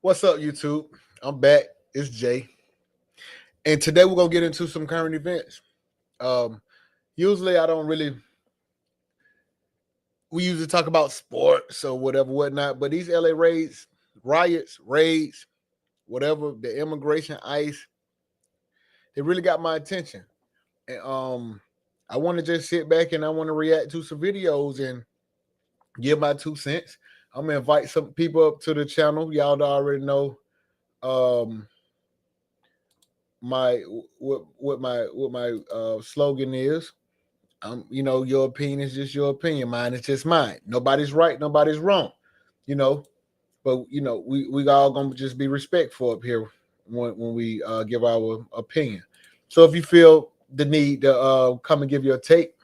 What's up, YouTube? I'm back. It's Jay. And today we're going to get into some current events. Usually I don't really, we usually talk about sports or whatever, whatnot. But these LA raids, whatever, the immigration, ICE, they really got my attention. And I want to just sit back and I want to react to some videos and give my 2 cents. I'm going to invite some people up to the channel. Y'all already know. What my slogan is. Your opinion is just your opinion. Mine is just mine. Nobody's right, nobody's wrong. But we all gonna just be respectful up here when we give our opinion. So if you feel the need to come and give your take,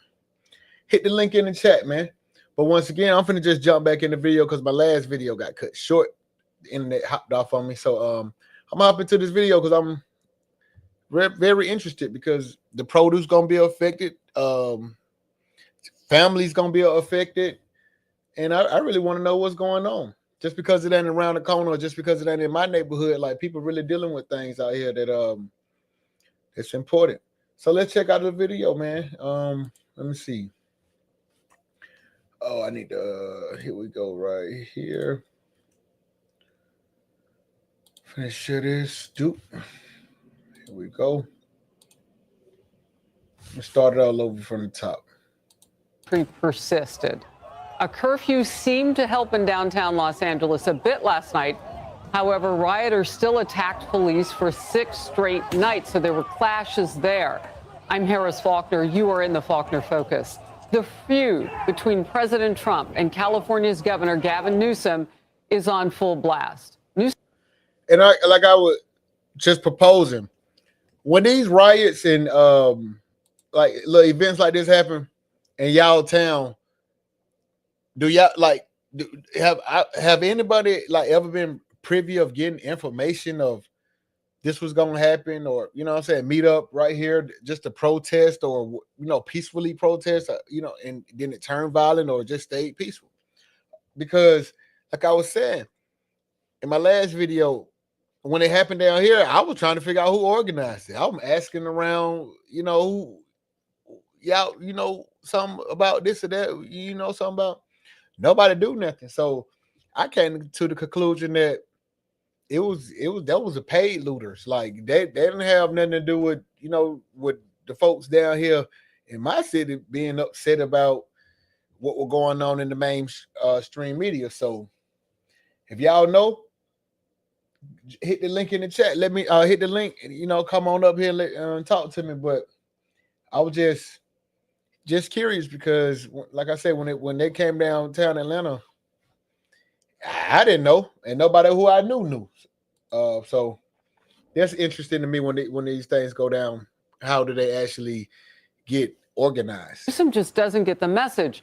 hit the link in the chat, man. But once again, I'm finna just jump back in the video because my last video got cut short. The internet hopped off on me. So I'm gonna hop into this video because I'm very interested because the produce gonna be affected, families gonna be affected, and I really want to know what's going on. Just because it ain't around the corner, or just because it ain't in my neighborhood, like people really dealing with things out here that it's important. So let's check out the video, man. Let me see. Oh, I need to. Here we go, right here. Finish share this. Doop. Here we go. Let's start it all over from the top. Persisted. A curfew seemed to help in downtown Los Angeles a bit last night. However, rioters still attacked police for 6 straight nights, so there were clashes there. I'm Harris Faulkner. You are in the Faulkner Focus. The feud between President Trump and California's Governor Gavin Newsom is on full blast. And I was just proposing, when these riots and like little events like this happen in y'all town, do y'all have anybody like ever been privy of getting information of this was gonna happen, or what I'm saying, meet up right here just to protest, or peacefully protest, and then it turned violent or just stayed peaceful? Because like I was saying in my last video, when it happened down here, I was trying to figure out who organized it. I'm asking around, who, y'all, something about this or that, something about. Nobody do nothing. So I came to the conclusion that that was a paid looters. Like they didn't have nothing to do with, with the folks down here in my city being upset about what was going on in the mainstream media. So if y'all know, hit the link in the chat. Let me hit the link and come on up here and talk to me. But I was just curious because, like I said, when they came downtown Atlanta, I didn't know, and nobody who I knew. So that's interesting to me when these things go down. How do they actually get organized? Newsom just doesn't get the message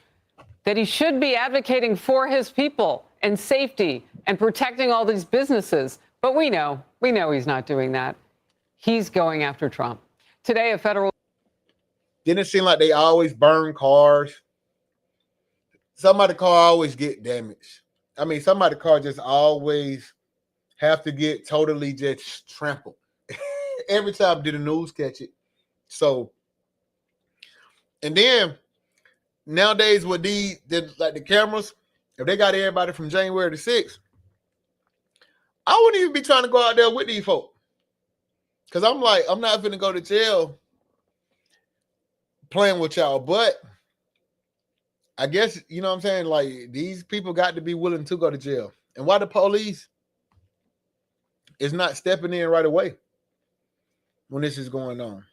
that he should be advocating for his people and safety and protecting all these businesses. But we know he's not doing that. He's going after Trump. Today, a federal... Didn't it seem like they always burn cars? Somebody's car always get damaged. I mean, somebody's car just always have to get totally just trampled. Every time did the news catch it. So, and then nowadays with the cameras, if they got everybody from January the 6th, I wouldn't even be trying to go out there with these folks. Because I'm like, I'm not going to go to jail playing with y'all. But I guess, what I'm saying? Like, these people got to be willing to go to jail. And why the police is not stepping in right away when this is going on?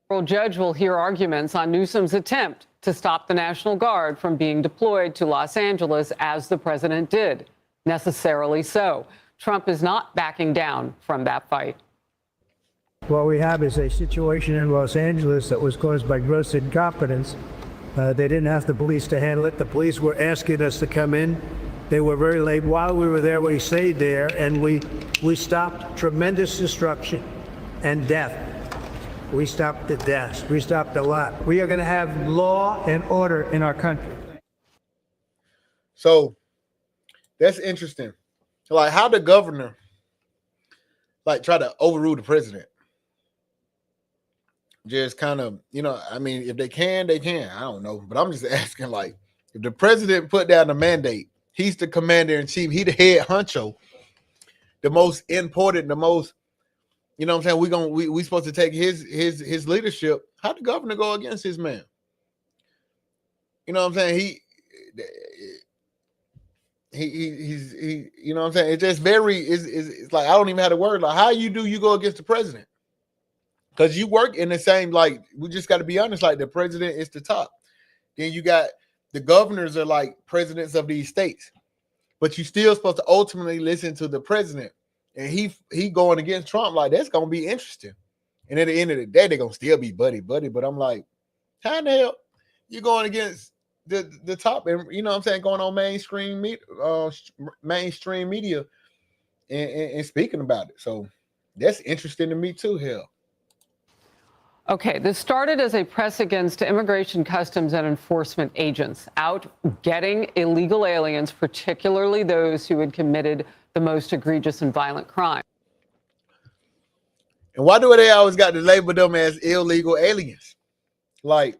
Federal judge will hear arguments on Newsom's attempt to stop the National Guard from being deployed to Los Angeles as the president did. Necessarily so. Trump is not backing down from that fight. What we have is a situation in Los Angeles that was caused by gross incompetence. They didn't have the police to handle it. The police were asking us to come in. They were very late. While we were there, we stayed there, and we stopped tremendous destruction and death. We stopped the deaths. We stopped a lot. We are going to have law and order in our country. So That's interesting. Like how the governor like try to overrule the president. Just kind of, I mean, if they can, they can. I don't know. But I'm just asking, like, if the president put down the mandate, he's the commander in chief, he the head honcho, the most important, the most, you know what I'm saying? We supposed to take his leadership. How the governor go against his man? You know what I'm saying? He's you know what I'm saying? It's just it's like I don't even have the word. Like, how you go against the president? Because you work in the same, like, we just got to be honest, like the president is the top. Then you got the governors are like presidents of these states. But you still supposed to ultimately listen to the president. And he going against Trump, like that's gonna be interesting. And at the end of the day, they're gonna still be buddy. But I'm like, how in the hell you going against the top, and you know what I'm saying, going on mainstream media and speaking about it. So that's interesting to me too. Hell. Okay, this started as a press against immigration, customs, and enforcement agents out getting illegal aliens, particularly those who had committed the most egregious and violent crime. And why do they always got to label them as illegal aliens? Like,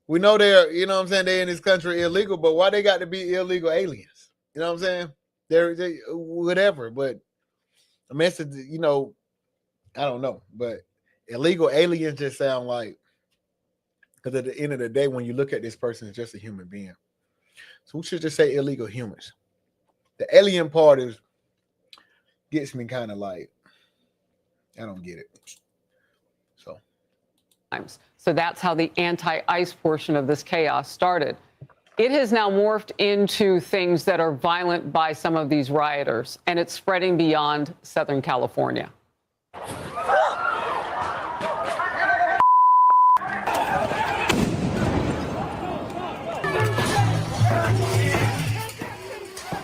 we know they're, you know what I'm saying, they're in this country illegal, but why they got to be illegal aliens? You know what I'm saying? They whatever, but I mean, I don't know, but illegal aliens just sound like, because at the end of the day, when you look at this person, it's just a human being. So we should just say illegal humans. The alien part gets me kind of like, I don't get it. So that's how the anti-ICE portion of this chaos started. It has now morphed into things that are violent by some of these rioters, and it's spreading beyond Southern California.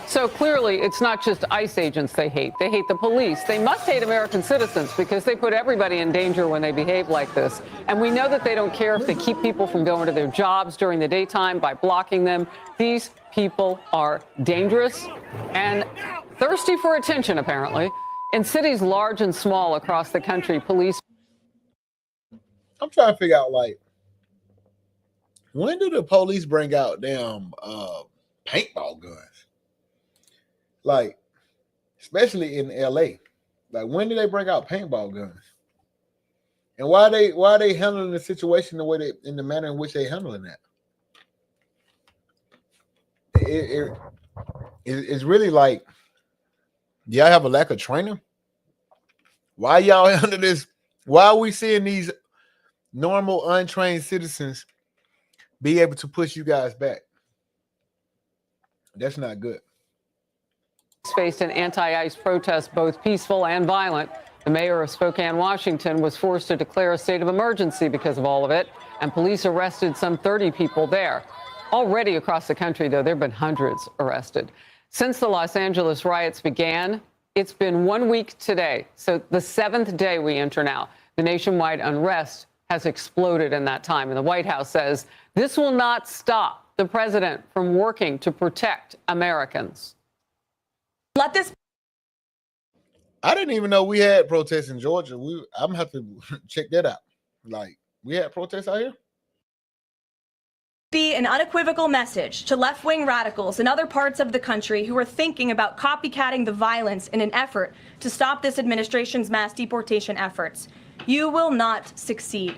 So clearly, it's not just ICE agents they hate. They hate the police. They must hate American citizens because they put everybody in danger when they behave like this. And we know that they don't care if they keep people from going to their jobs during the daytime by blocking them. These people are dangerous and thirsty for attention, apparently. In cities large and small across the country, police... I'm trying to figure out, like, when do the police bring out damn paintball guns? Like, especially in LA. Like, when do they bring out paintball guns? And why are they handling the situation the way in the manner in which they handling that? It's really like, y'all have a lack of training? Why y'all under this? Why are we seeing these normal untrained citizens be able to push you guys back? That's not good. Faced an anti-ICE protest, both peaceful and violent. The mayor of Spokane, Washington, was forced to declare a state of emergency because of all of it, and police arrested some 30 people there. Already across the country, though, there have been hundreds arrested. Since the Los Angeles riots began, it's been 1 week today, so the 7th day we enter now. The nationwide unrest has exploded in that time, and the White House says this will not stop the president from working to protect Americans. I didn't even know we had protests in Georgia. I'm gonna have to check that out. Like, we had protests out here? Be an unequivocal message to left-wing radicals in other parts of the country who are thinking about copycatting the violence in an effort to stop this administration's mass deportation efforts. You will not succeed.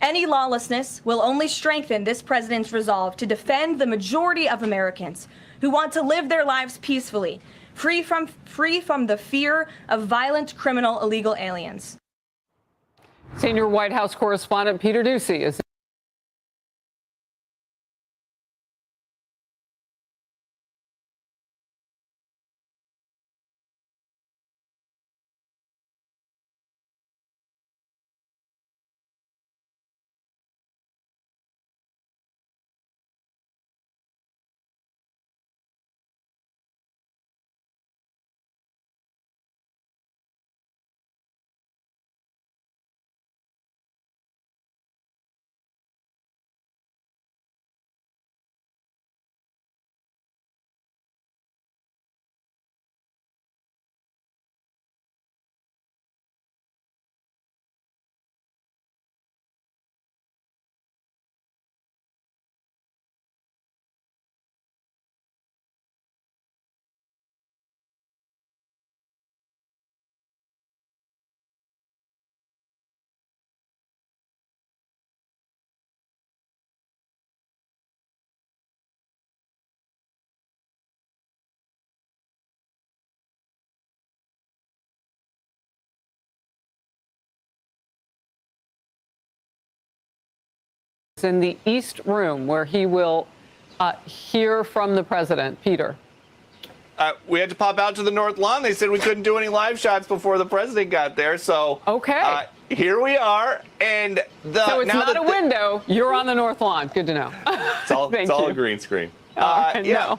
Any lawlessness will only strengthen this president's resolve to defend the majority of Americans who want to live their lives peacefully, free from the fear of violent, criminal, illegal aliens. Senior White House correspondent Peter Doocy is in the East Room, where he will hear from the president. Peter. We had to pop out to the North Lawn. They said we couldn't do any live shots before the president got there. So okay, here we are. And so it's not a window. You're on the North Lawn. Good to know. It's all a green screen. Yeah.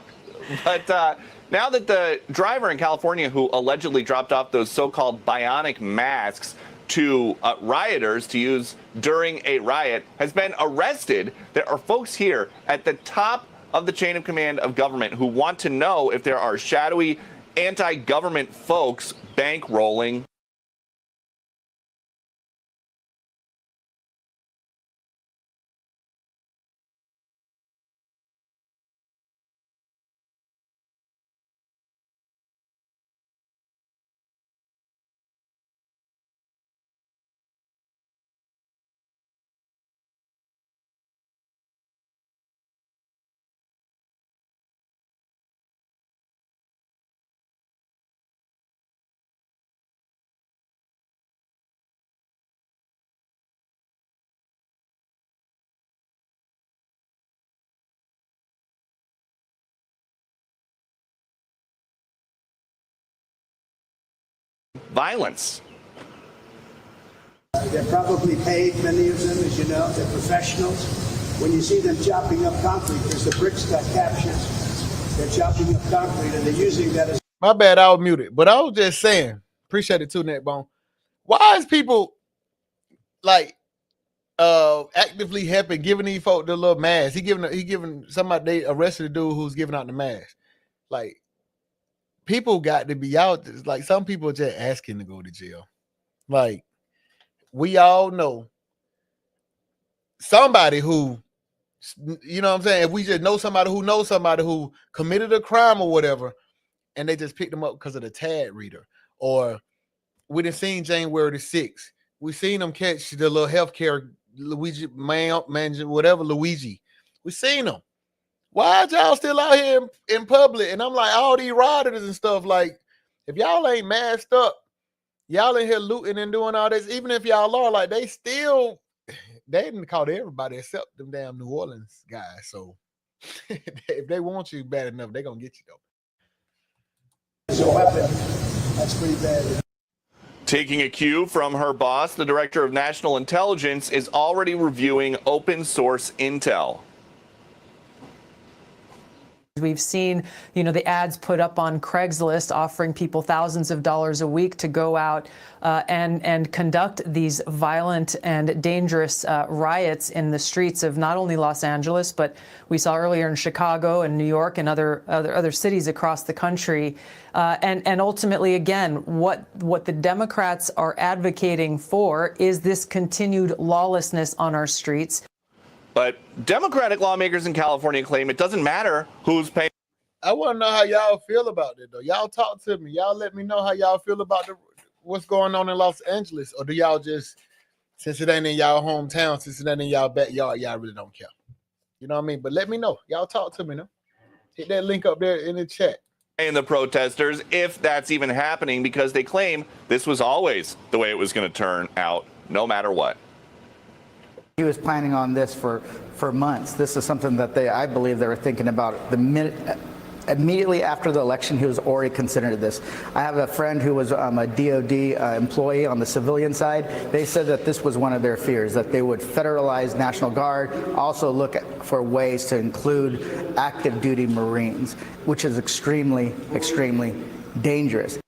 But now that the driver in California who allegedly dropped off those so-called bionic masks to rioters to use during a riot has been arrested, there are folks here at the top of the chain of command of government who want to know if there are shadowy anti-government folks bankrolling violence. They're probably paid, many of them, as you know. They're professionals. When you see them chopping up concrete, because the bricks got captured, they're chopping up concrete and they're using that as... My bad, I was muted. But I was just saying, appreciate it too, Neckbone. Why is people like actively helping, giving these folk the little mask? He giving somebody, they arrested a dude who's giving out the mask. Like, people got to be out. Like, some people are just asking to go to jail. Like, we all know somebody who, you know what I'm saying? If we just know somebody who committed a crime or whatever, and they just picked them up because of the tag reader. Or we done seen January the 6th. We seen them catch the little healthcare Luigi, man, whatever, Luigi. We seen them. Why y'all still out here in public? And I'm like, all these rioters and stuff, like, if y'all ain't masked up, y'all in here looting and doing all this, even if y'all are, like, they didn't call everybody except them damn New Orleans guys. So if they want you bad enough, they're going to get you, though. It's a weapon. That's pretty bad. Taking a cue from her boss, the director of national intelligence is already reviewing open source intel. We've seen, the ads put up on Craigslist offering people thousands of dollars a week to go out and conduct these violent and dangerous riots in the streets of not only Los Angeles, but we saw earlier in Chicago and New York and other cities across the country. And ultimately, again, what the Democrats are advocating for is this continued lawlessness on our streets. But Democratic lawmakers in California claim it doesn't matter who's paying. I want to know how y'all feel about it, though. Y'all talk to me. Y'all let me know how y'all feel about what's going on in Los Angeles. Or do y'all just, since it ain't in y'all hometown, since it ain't in y'all backyard, y'all really don't care? You know what I mean? But let me know. Y'all talk to me now. Hit that link up there in the chat. And the protesters, if that's even happening, because they claim this was always the way it was going to turn out, no matter what. He was planning on this for months. This is something that I believe they were thinking about the minute, immediately after the election. He was already considering this. I have a friend who was a DOD employee on the civilian side. They said that this was one of their fears, that they would federalize National Guard, also look for ways to include active duty Marines, which is extremely, extremely dangerous.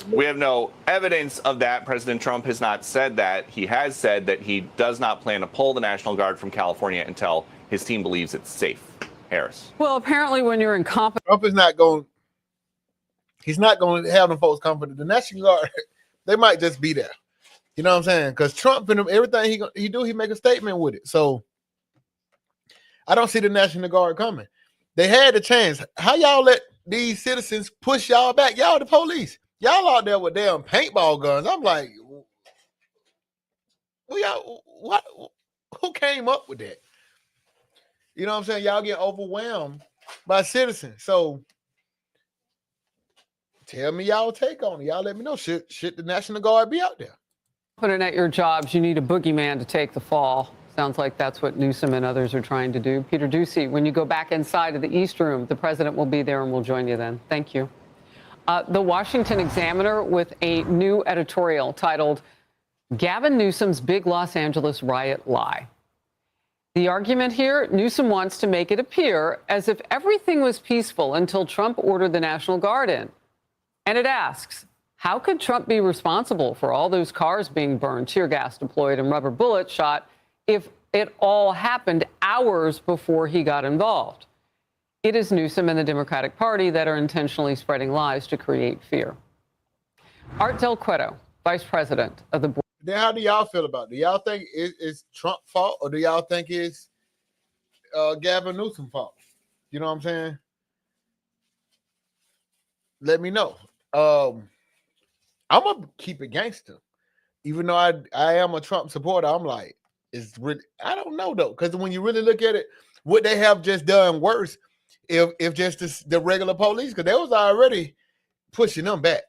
We have no evidence of that. President Trump has not said that. He has said that he does not plan to pull the National Guard from California until his team believes it's safe. Harris. Well, apparently when you're incompetent. Trump is not going, he's not going to have them folks confident. The National Guard, they might just be there. You know what I'm saying? Because Trump and everything he do, he make a statement with it. So I don't see the National Guard coming. They had the chance. How y'all let these citizens push y'all back? Y'all the police. Y'all out there with damn paintball guns. I'm like, what? Who came up with that? You know what I'm saying? Y'all get overwhelmed by citizens. So tell me y'all take on it. Y'all let me know. Should the National Guard be out there? Put it at your jobs. You need a boogeyman to take the fall. Sounds like that's what Newsom and others are trying to do. Peter Ducey, when you go back inside of the East Room, the president will be there and we'll join you then. Thank you. The Washington Examiner with a new editorial titled, Gavin Newsom's Big Los Angeles Riot Lie. The argument here, Newsom wants to make it appear as if everything was peaceful until Trump ordered the National Guard in. And it asks, how could Trump be responsible for all those cars being burned, tear gas deployed, and rubber bullets shot if it all happened hours before he got involved? It is Newsom and the Democratic Party that are intentionally spreading lies to create fear. Art Del Cueto, vice president of the board. Then how do y'all feel about it? Do y'all think it's Trump's fault, or do y'all think it's Gavin Newsom's fault? You know what I'm saying? Let me know. I'm gonna keep it gangster, even though I am a Trump supporter. I'm like, it's really, I don't know though, because when you really look at it, would they have just done worse if just the regular police? Because they was already pushing them back,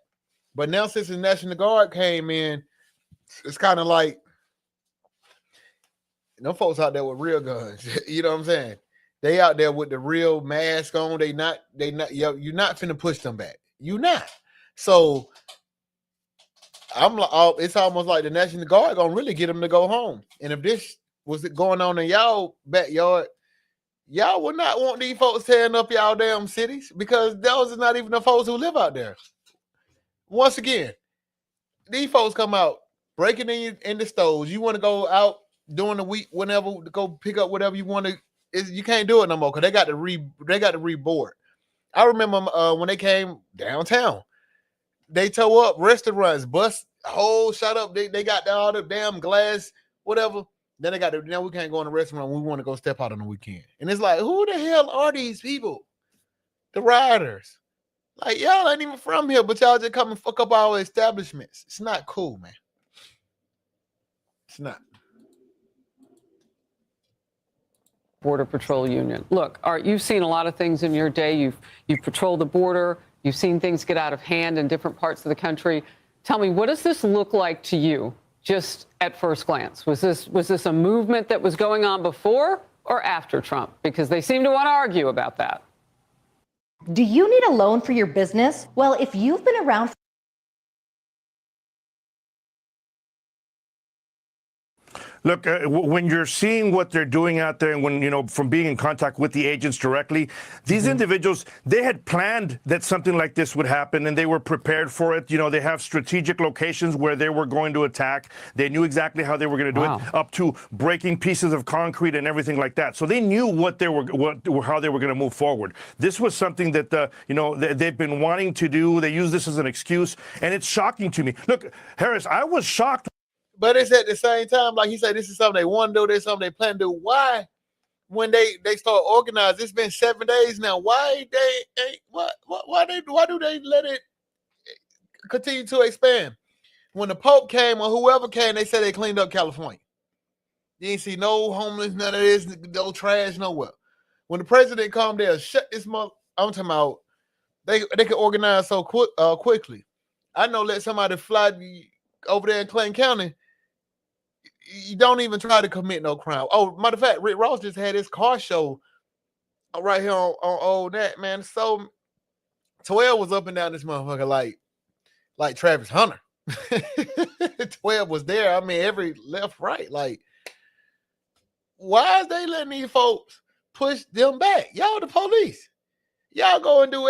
but now since the National Guard came in, it's kind of like no folks out there with real guns. You know what I'm saying? They out there with the real mask on. You're not finna push them back. You not. So I'm like, it's almost like the National Guard gonna really get them to go home. And if this was going on in y'all backyard, y'all would not want these folks tearing up y'all damn cities, because those are not even the folks who live out there. Once again, these folks come out breaking in the stores. You want to go out during the week, whenever, to go pick up whatever you want to. You can't do it no more because they got to reboard. I remember when they came downtown, they tore up restaurants, bust holes, shut up. They got all the damn glass, whatever. Then they got to, now we can't go in a restaurant. We want to go step out on the weekend. And it's like, who the hell are these people? The rioters. Like, y'all ain't even from here, but y'all just come and fuck up our establishments. It's not cool, man. It's not. Border Patrol Union. Look, Art, you've seen a lot of things in your day. You've patrolled the border. You've seen things get out of hand in different parts of the country. Tell me, what does this look like to you, just at first glance? Was this a movement that was going on before or after Trump? Because they seem to want to argue about that. Do you need a loan for your business? Well, if you've been around Look, when you're seeing what they're doing out there, and when, you know, from being in contact with the agents directly, these individuals, they had planned that something like this would happen, and they were prepared for it. You know, they have strategic locations where they were going to attack. They knew exactly how they were going to do it, up to breaking pieces of concrete and everything like that. So they knew how they were going to move forward. This was something that, you know, they've been wanting to do. They use this as an excuse, and it's shocking to me. Look, Harris, I was shocked. But it's at the same time, like he said, this is something they want to do, this is something they plan to do. Why, when they start organizing, it's been 7 days now. Why do they let it continue to expand? When the Pope came or whoever came, they said they cleaned up California. You ain't see no homeless, none of this, no trash, nowhere. When the president come there, shut this mother. I'm talking about they can organize so quickly. I know, let somebody fly over there in Clayton County. You don't even try to commit no crime. Oh, matter of fact, Rick Ross just had his car show right here on old that, man. So 12 was up and down this motherfucker like Travis Hunter. 12 was there. I mean, every left, right. Like, why is they letting these folks push them back? Y'all the police. Y'all go and do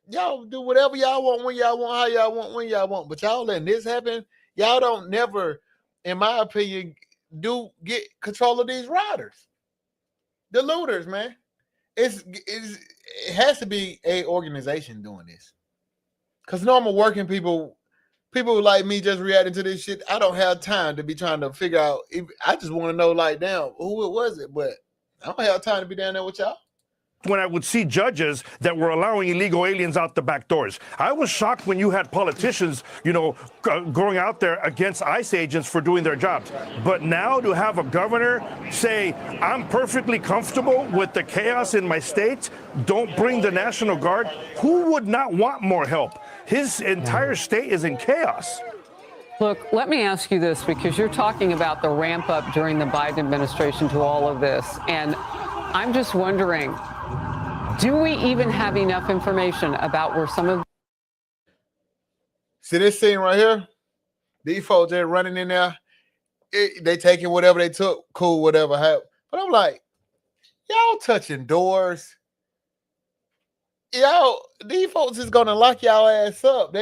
y'all do whatever y'all want, when y'all want, how y'all want, when y'all want. But y'all letting this happen. Y'all don't never, in my opinion, get control of these riders, the looters, man. It has to be a organization doing this. Because normal working people like me just reacting to this shit, I don't have time to be trying to figure out. I just want to know, like, damn, who it was it? But I don't have time to be down there with y'all. When I would see judges that were allowing illegal aliens out the back doors. I was shocked when you had politicians, you know, going out there against ICE agents for doing their jobs. But now to have a governor say, I'm perfectly comfortable with the chaos in my state, don't bring the National Guard. Who would not want more help? His entire state is in chaos. Look, let me ask you this, because you're talking about the ramp up during the Biden administration to all of this. And I'm just wondering, do we even have enough information about where some of... See this scene right here? These folks, they're running in there. They taking whatever they took, cool, whatever. But I'm like, y'all touching doors. Y'all, these folks is going to lock y'all ass up.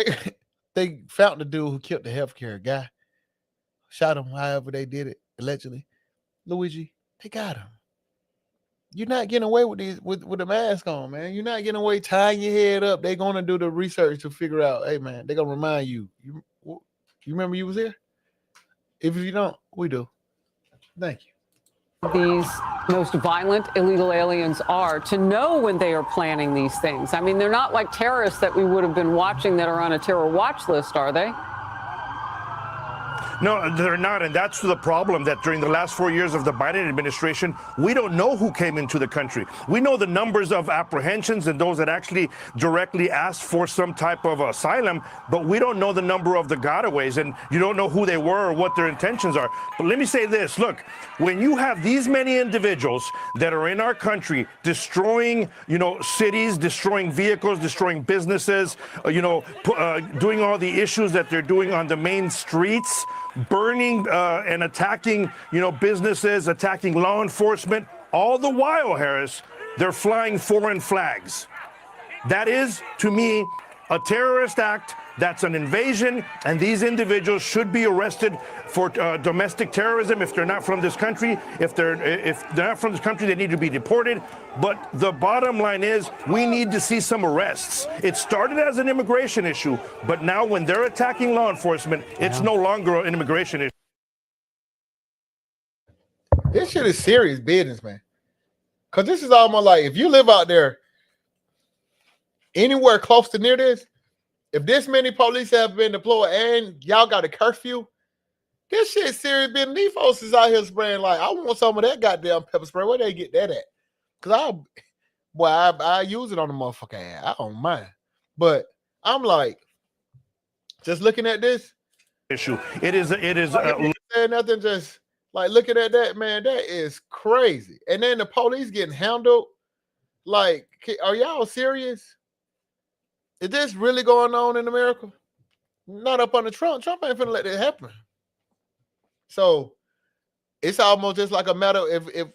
They found the dude who killed the healthcare guy. Shot him however they did it, allegedly. Luigi, they got him. You're not getting away with these with the mask on, man. You're not getting away tying your head up. They're going to do the research to figure out, hey, man, they're going to remind you. You remember you was here? If you don't, we do. Thank you. these most violent illegal aliens are, to know when they are planning these things. I mean, they're not like terrorists that we would have been watching that are on a terror watch list, are they? No, they're not. And that's the problem, that during the last 4 years of the Biden administration, we don't know who came into the country. We know the numbers of apprehensions and those that actually directly asked for some type of asylum, but we don't know the number of the gotaways, and you don't know who they were or what their intentions are. But let me say this. Look, when you have these many individuals that are in our country destroying, cities, destroying vehicles, destroying businesses, doing all the issues that they're doing on the main streets, burning and attacking, businesses, attacking law enforcement, all the while, Harris, they're flying foreign flags. That is, to me, a terrorist act. That's an invasion, and these individuals should be arrested for domestic terrorism if they're not from this country. If they're not from this country, they need to be deported. But the bottom line is, we need to see some arrests. It started as an immigration issue, but now when they're attacking law enforcement, it's no longer an immigration issue. This shit is serious business, man. Because this is almost like, if you live out there anywhere close to near this, if this many police have been deployed and y'all got a curfew, this shit serious business. These folks is out here spraying like, I want some of that goddamn pepper spray. Where they get that at? Because I use it on the motherfucker ass. I don't mind. But I'm like, just looking at this issue. It is nothing, just like looking at that, man, that is crazy. And then the police getting handled. Like, are y'all serious? Is this really going on in America? Not up under Trump. Trump ain't finna let that happen. So it's almost just like a matter if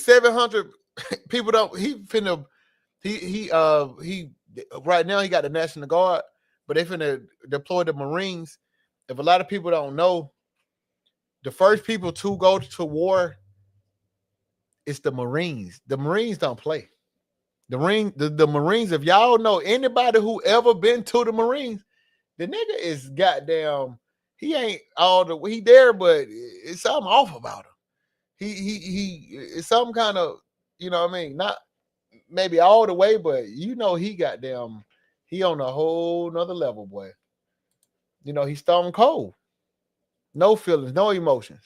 700 people don't, he right now he got the National Guard, but they finna deploy the Marines. If a lot of people don't know, the first people to go to war is the Marines. The Marines don't play. The Marines, if y'all know anybody who ever been to the Marines, the nigga is goddamn, he ain't all the he there, but it's something off about him. He it's some kind of, not maybe all the way, but he goddamn, he on a whole nother level, boy. He's stone cold. No feelings, no emotions.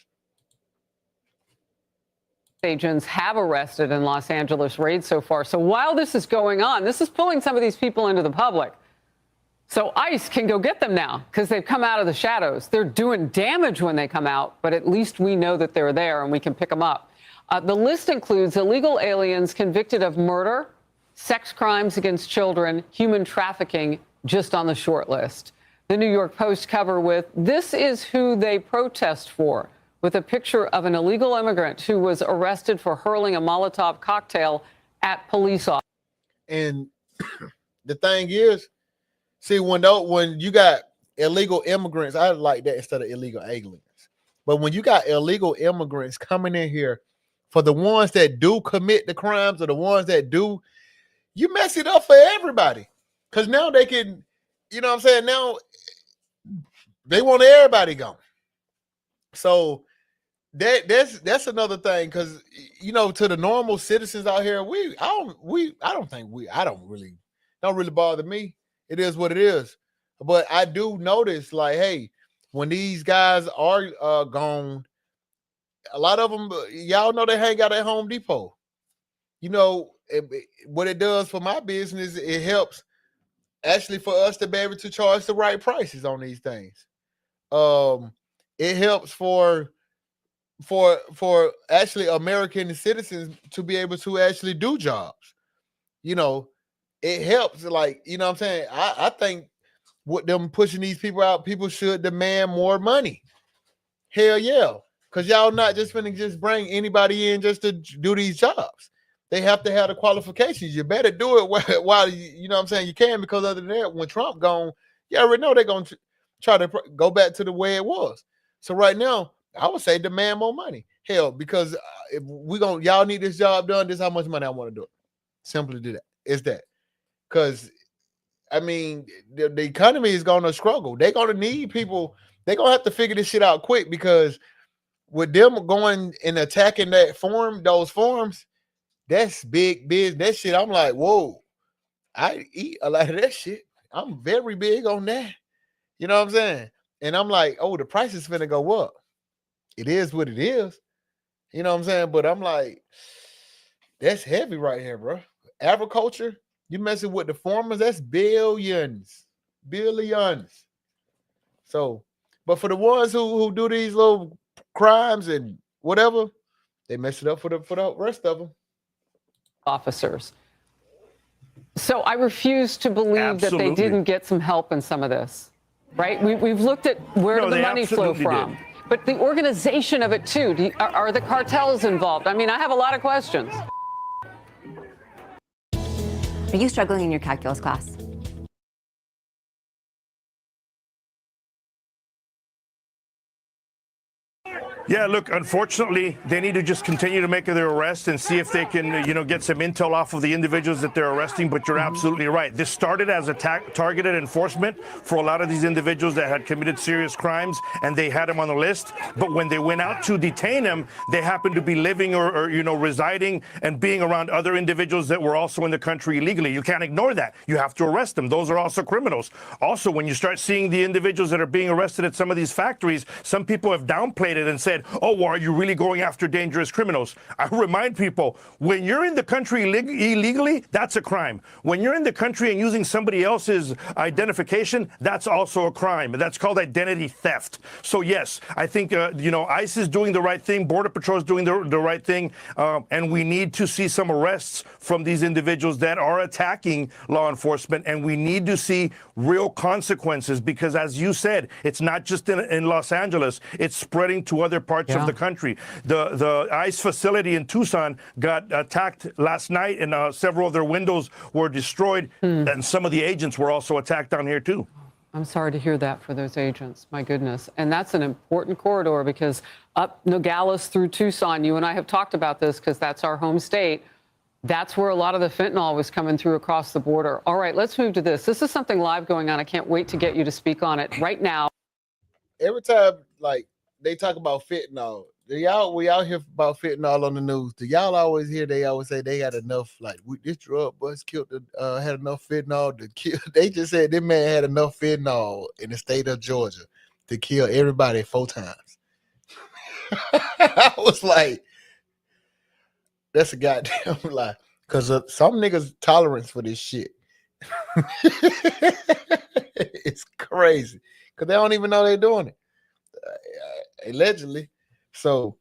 Agents have arrested in Los Angeles raids so far. So while this is going on, this is pulling some of these people into the public. So ICE can go get them now because they've come out of the shadows. They're doing damage when they come out, but at least we know that they're there and we can pick them up. The list includes illegal aliens convicted of murder, sex crimes against children, human trafficking, just on the short list. The New York Post cover with, "This is who they protest for," with a picture of an illegal immigrant who was arrested for hurling a Molotov cocktail at police officers. And the thing is, see, when you got illegal immigrants, I like that instead of illegal aliens. But when you got illegal immigrants coming in here, for the ones that do commit the crimes or the ones that do, you mess it up for everybody. Because now they can, now they want everybody gone. So that's another thing, because to the normal citizens out here, don't really bother me. It is what it is. But I do notice, like, hey, when these guys are gone, a lot of them, y'all know, they hang out at Home Depot. What it does for my business, it helps actually for us to be able to charge the right prices on these things. It helps for actually American citizens to be able to actually do jobs. It helps, like, what I'm saying? I think with them pushing these people out, people should demand more money. Hell yeah. Because y'all not just finna just bring anybody in just to do these jobs. They have to have the qualifications. You better do it while you know what I'm saying, you can, because other than that, when Trump gone, you already know they're going to try to go back to the way it was. So right now, I would say demand more money. Hell, because if y'all need this job done, this is how much money I want to do it. Simply do that. It's that. Because, I mean, the economy is going to struggle. They're going to need people. They're going to have to figure this shit out quick, because with them going and attacking those forms, that's big business. That shit, I'm like, whoa, I eat a lot of that shit. I'm very big on that. You know what I'm saying? And I'm like, oh, the price is finna go up. It is what it is. You know what I'm saying? But I'm like, that's heavy right here, bro. Agriculture, you messing with the farmers, that's billions. So, but for the ones who do these little crimes and whatever, they mess it up for the rest of them. Officers. So I refuse to believe that they didn't get some help in some of this, right? We've looked at where did the money flow from, but the organization of it too. Are the cartels involved? I mean, I have a lot of questions. Are you struggling in your calculus class? Yeah, look, unfortunately, they need to just continue to make their arrest and see if they can, get some intel off of the individuals that they're arresting. But you're absolutely right. This started as a targeted enforcement for a lot of these individuals that had committed serious crimes, and they had them on the list. But when they went out to detain them, they happened to be living or residing and being around other individuals that were also in the country illegally. You can't ignore that. You have to arrest them. Those are also criminals. Also, when you start seeing the individuals that are being arrested at some of these factories, some people have downplayed it and said, oh, well, are you really going after dangerous criminals? I remind people, when you're in the country illegally, that's a crime. When you're in the country and using somebody else's identification, that's also a crime. That's called identity theft. So, yes, I think, ICE is doing the right thing. Border Patrol is doing the right thing. And we need to see some arrests from these individuals that are attacking law enforcement. And we need to see real consequences, because, as you said, it's not just in Los Angeles. It's spreading to other parts of the country. The ICE facility in Tucson got attacked last night, and several of their windows were destroyed. And some of the agents were also attacked down here, too. I'm sorry to hear that for those agents. My goodness. And that's an important corridor, because up Nogales through Tucson, you and I have talked about this because that's our home state. That's where a lot of the fentanyl was coming through across the border. All right, let's move to this. This is something live going on. I can't wait to get you to speak on it right now. Every time, like, they talk about fentanyl, we out here about fentanyl on the news. Do y'all always hear they always say they had enough, like, this drug bust killed had enough fentanyl to kill? They just said this man had enough fentanyl in the state of Georgia to kill everybody 4 times. I was like, that's a goddamn lie. Because some niggas' tolerance for this shit. It's crazy. Because they don't even know they're doing it. Allegedly. So,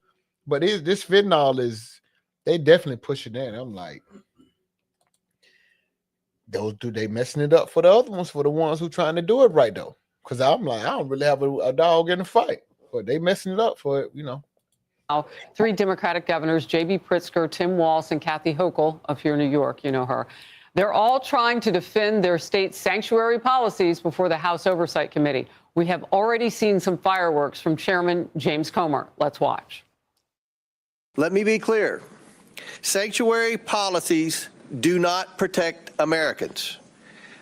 but this fentanyl is, they definitely pushing that. I'm like, they messing it up for the other ones, for the ones who trying to do it right, though? Because I'm like, I don't really have a dog in the fight, but they messing it up for it, 3 Democratic governors, J.B. Pritzker, Tim Walz, and Kathy Hochul of here in New York, you know her. They're all trying to defend their state's sanctuary policies before the House Oversight Committee. We have already seen some fireworks from Chairman James Comer. Let's watch. Let me be clear. Sanctuary policies do not protect Americans.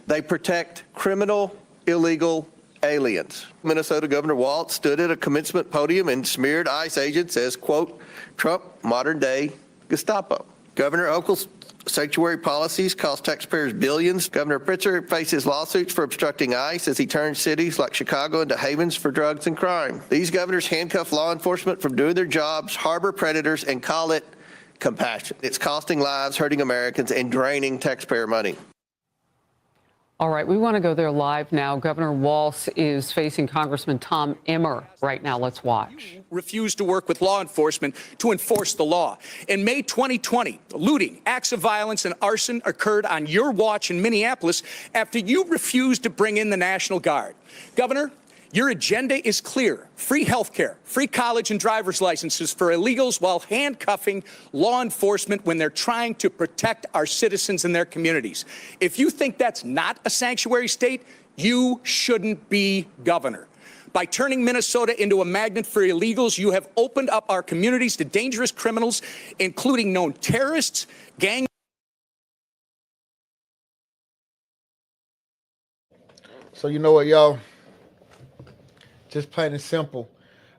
They protect criminal, illegal aliens. Minnesota Governor Walz stood at a commencement podium and smeared ICE agents as, quote, Trump modern-day Gestapo. Governor Hochul's sanctuary policies cost taxpayers billions. Governor Pritzker faces lawsuits for obstructing ICE as he turns cities like Chicago into havens for drugs and crime. These governors handcuff law enforcement from doing their jobs, harbor predators, and call it compassion. It's costing lives, hurting Americans, and draining taxpayer money. All right, we want to go there live now. Governor Walz is facing Congressman Tom Emmer right now. Let's watch. Refused to work with law enforcement to enforce the law. In May 2020, looting, acts of violence, and arson occurred on your watch in Minneapolis after you refused to bring in the National Guard. Governor, your agenda is clear. Free health care, free college and driver's licenses for illegals while handcuffing law enforcement when they're trying to protect our citizens and their communities. If you think that's not a sanctuary state, you shouldn't be governor. By turning Minnesota into a magnet for illegals, you have opened up our communities to dangerous criminals, including known terrorists, gang. So you know what, y'all? Just plain and simple.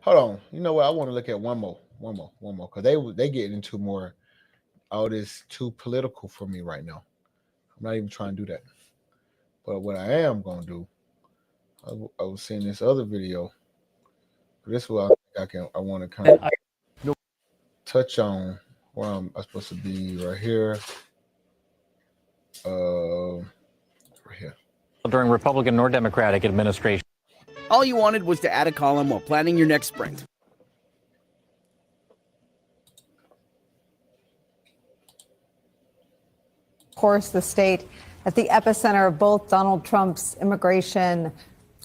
Hold on. You know what? I want to look at one more, because they get into more. All this too political for me right now. I'm not even trying to do that. But what I am gonna do, I was seeing this other video. This is what I want to kind of touch on where I'm supposed to be right here. Right here. During Republican nor Democratic administration. All you wanted was to add a column while planning your next sprint. Of course, the state at the epicenter of both Donald Trump's immigration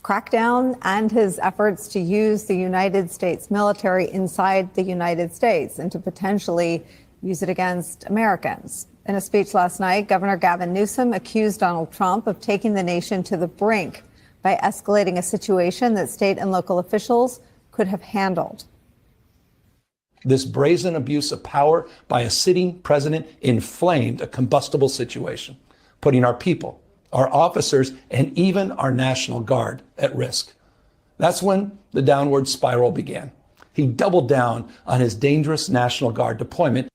crackdown and his efforts to use the United States military inside the United States and to potentially use it against Americans. In a speech last night, Governor Gavin Newsom accused Donald Trump of taking the nation to the brink by escalating a situation that state and local officials could have handled. This brazen abuse of power by a sitting president inflamed a combustible situation, putting our people, our officers, and even our National Guard at risk. That's when the downward spiral began. He doubled down on his dangerous National Guard deployment.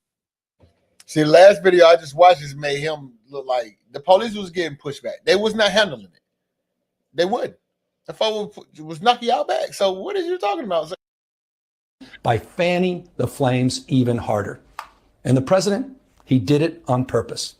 See, the last video I just watched has made him look like the police was getting pushed back. They was not handling it. They would. The phone was knocking y'all back. So what are you talking about? By fanning the flames even harder. And the president, he did it on purpose.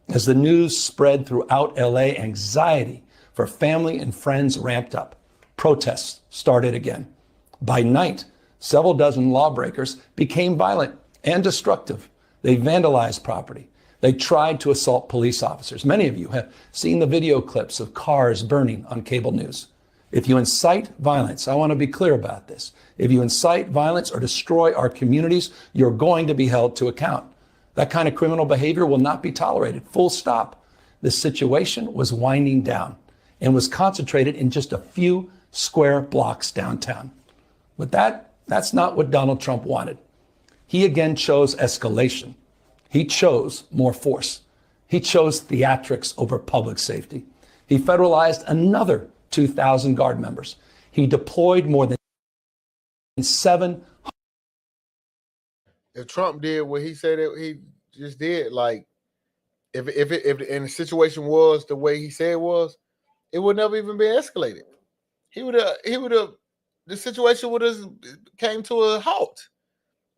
As the news spread throughout LA, anxiety for family and friends ramped up. Protests started again. By night, several dozen lawbreakers became violent and destructive. They vandalized property. They tried to assault police officers. Many of you have seen the video clips of cars burning on cable news. If you incite violence, I want to be clear about this. If you incite violence or destroy our communities, you're going to be held to account. That kind of criminal behavior will not be tolerated. Full stop. The situation was winding down and was concentrated in just a few square blocks downtown. But that's not what Donald Trump wanted. He again chose escalation. He chose more force. He chose theatrics over public safety. He federalized another 2,000 Guard members. He deployed more than 700. If Trump did what he said that he just did, like if the situation was the way he said it was, it would never even be escalated. He would have the situation would have came to a halt.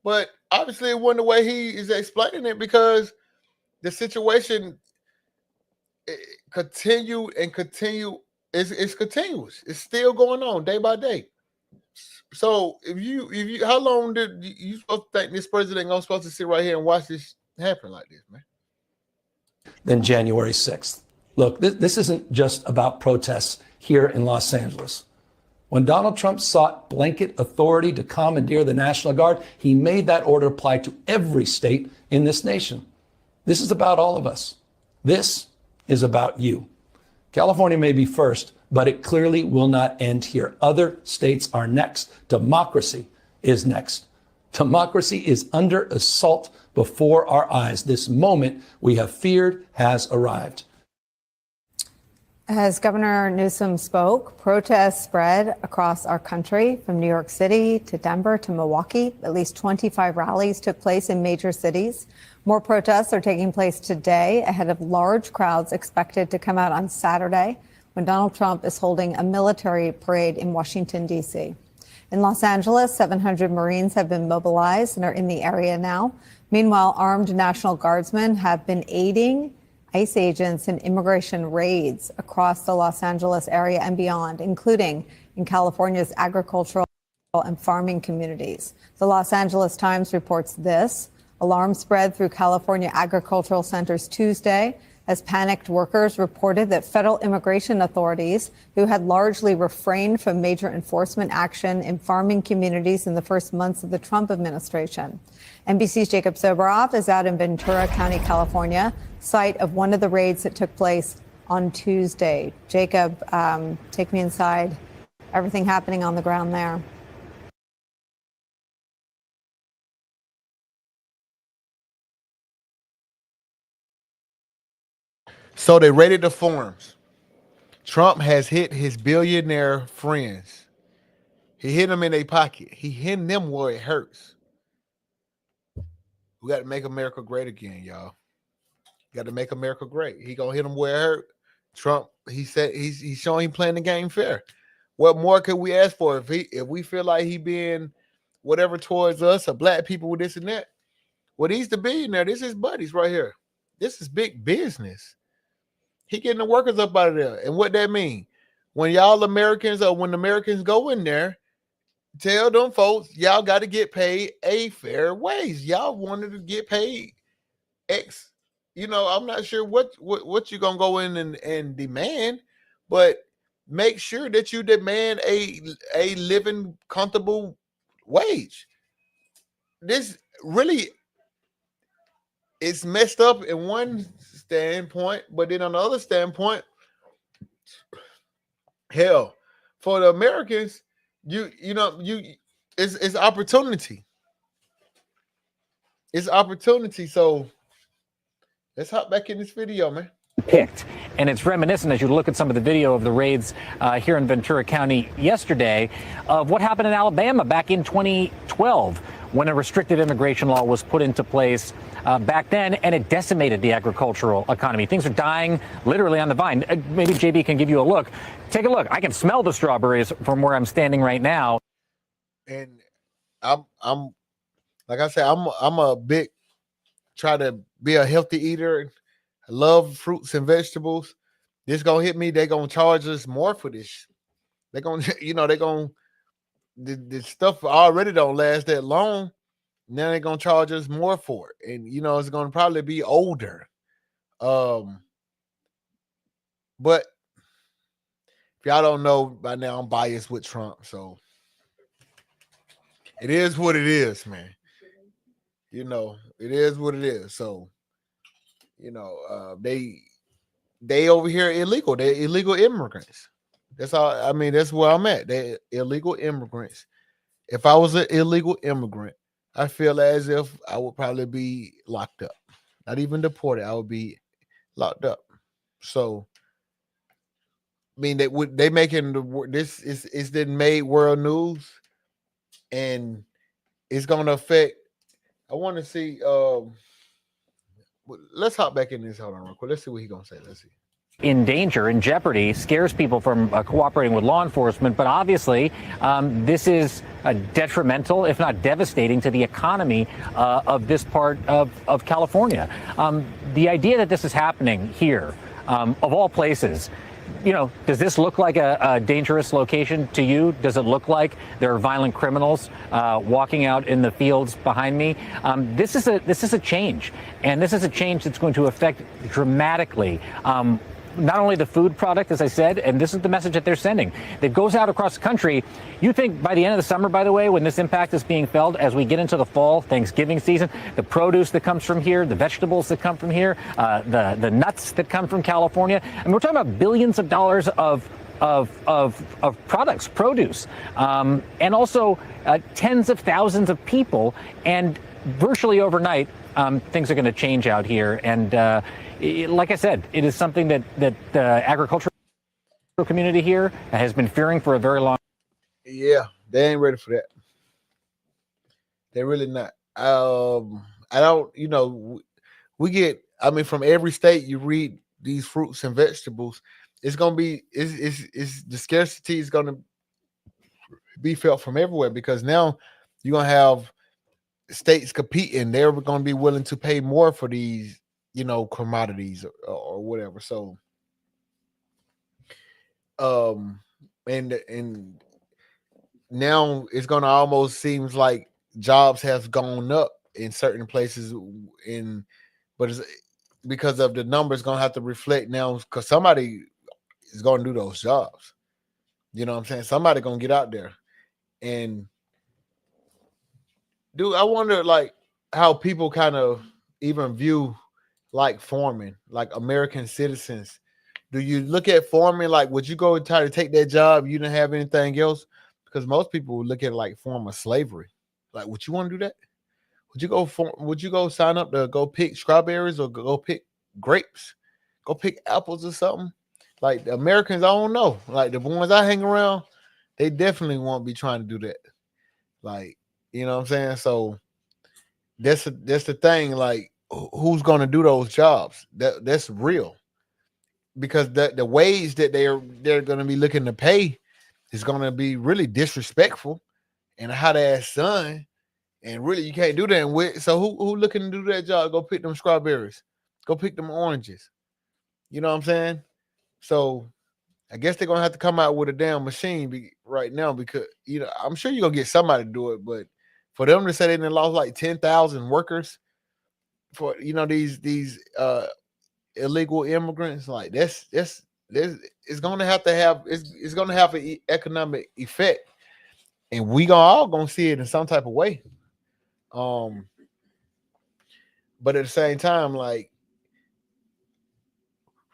But obviously it wasn't the way he is explaining it, because the situation continued. It's continuous. It's still going on day by day. So if you how long did you supposed to think this president gonna supposed to sit right here and watch this happen like this, man? Then January 6th. Look, this isn't just about protests here in Los Angeles. When Donald Trump sought blanket authority to commandeer the National Guard, he made that order apply to every state in this nation. This is about all of us. This is about you. California may be first, but it clearly will not end here. Other states are next. Democracy is next. Democracy is under assault before our eyes. This moment we have feared has arrived. As Governor Newsom spoke, protests spread across our country, from New York City to Denver to Milwaukee. At least 25 rallies took place in major cities. More protests are taking place today ahead of large crowds expected to come out on Saturday, when Donald Trump is holding a military parade in Washington, D.C. In Los Angeles, 700 Marines have been mobilized and are in the area now. Meanwhile, armed National Guardsmen have been aiding ICE agents and immigration raids across the Los Angeles area and beyond, including in California's agricultural and farming communities. The Los Angeles Times reports this. Alarm spread through California agricultural centers Tuesday as panicked workers reported that federal immigration authorities, who had largely refrained from major enforcement action in farming communities in the first months of the Trump administration. NBC's Jacob Soboroff is out in Ventura County, California, site of one of the raids that took place on Tuesday. Jacob, take me inside. Everything happening on the ground there. So they raided the farms. Trump has hit his billionaire friends. He hit them in their pocket. He hit them where it hurts. We got to make America great again, y'all. Got to make America great. He gonna hit them where it hurt. Trump, he said he's showing he playing the game fair. What more could we ask for if we feel like he being whatever towards us or black people with this and that? Well, he's the billionaire. This is buddies right here. This is big business. He getting the workers up out of there. And what that mean? When y'all Americans or when Americans go in there, tell them folks, y'all got to get paid a fair wage. Y'all wanted to get paid X. You know, I'm not sure what you're going to go in and demand, but make sure that you demand a living, comfortable wage. This really is messed up in one standpoint, but then on the other standpoint, hell, for the Americans, it's opportunity. It's opportunity. So let's hop back in this video, man. Picked. And it's reminiscent as you look at some of the video of the raids here in Ventura County yesterday of what happened in Alabama back in 2012 when a restrictive immigration law was put into place back then, and it decimated the agricultural economy. Things are dying literally on the vine. Maybe JB can give you a look. Take a look. I can smell the strawberries from where I'm standing right now. And I'm like I said, I'm a big try to be a healthy eater. I love fruits and vegetables. This gonna hit me. They're gonna charge us more for this. They're gonna, the stuff already don't last that long. Now they're gonna charge us more for it, and it's gonna probably be older. But if y'all don't know by now, I'm biased with Trump, so it is what it is, man. It is what it is. So, they over here illegal. They're illegal immigrants. That's all. I mean, that's where I'm at. They're illegal immigrants. If I was an illegal immigrant, I feel as if I would probably be locked up. Not even deported. I would be locked up. So, I mean, they making this is then made world news, and it's gonna affect. I want to see. Let's hop back in this. Hold on, real quick. Let's see what he's gonna say. Let's see. In danger, in jeopardy, scares people from cooperating with law enforcement. But obviously, this is detrimental, if not devastating, to the economy of this part of California. The idea that this is happening here, of all places, does this look like a dangerous location to you? Does it look like there are violent criminals walking out in the fields behind me? This is a change, and this is a change that's going to affect dramatically not only the food product, as I said, and this is the message that they're sending, that goes out across the country. You think by the end of the summer, by the way, when this impact is being felt, as we get into the fall, Thanksgiving season, the produce that comes from here, the vegetables that come from here, the nuts that come from California, and we're talking about billions of dollars of products, produce, and also tens of thousands of people, and virtually overnight, things are going to change out here. And like I said, it is something that the agricultural community here has been fearing for a very long time. Yeah, they ain't ready for that. They're really not. I don't, we get, from every state you read these fruits and vegetables, it's going to be, it's the scarcity is going to be felt from everywhere, because now you're going to have states competing. They're going to be willing to pay more for these commodities or whatever. So, and now it's gonna almost seems like jobs have gone up in certain places but it's because of the numbers gonna have to reflect now because somebody is gonna do those jobs. You know what I'm saying? Somebody gonna get out there. And dude, I wonder like how people kind of even view like foremen, like American citizens. Do you look at foreman like would you go and try to take that job? You didn't have anything else? Because most people would look at it like form of slavery. Like, would you want to do that? Would you go sign up to go pick strawberries or go pick grapes? Go pick apples or something? Like the Americans, I don't know. Like the ones I hang around, they definitely won't be trying to do that. Like, you know what I'm saying? So that's the thing. Like, who's gonna do those jobs? That's real. Because the wage that they're gonna be looking to pay is gonna be really disrespectful and a hot ass sun. And really, you can't do that. So who looking to do that job? Go pick them strawberries. Go pick them oranges. You know what I'm saying? So I guess they're gonna have to come out with a damn machine right now because I'm sure you're gonna get somebody to do it, but for them to say they done lost like 10,000 workers for these illegal immigrants, like that's it's gonna have it's gonna have an economic effect, and we all gonna see it in some type of way. But at the same time, like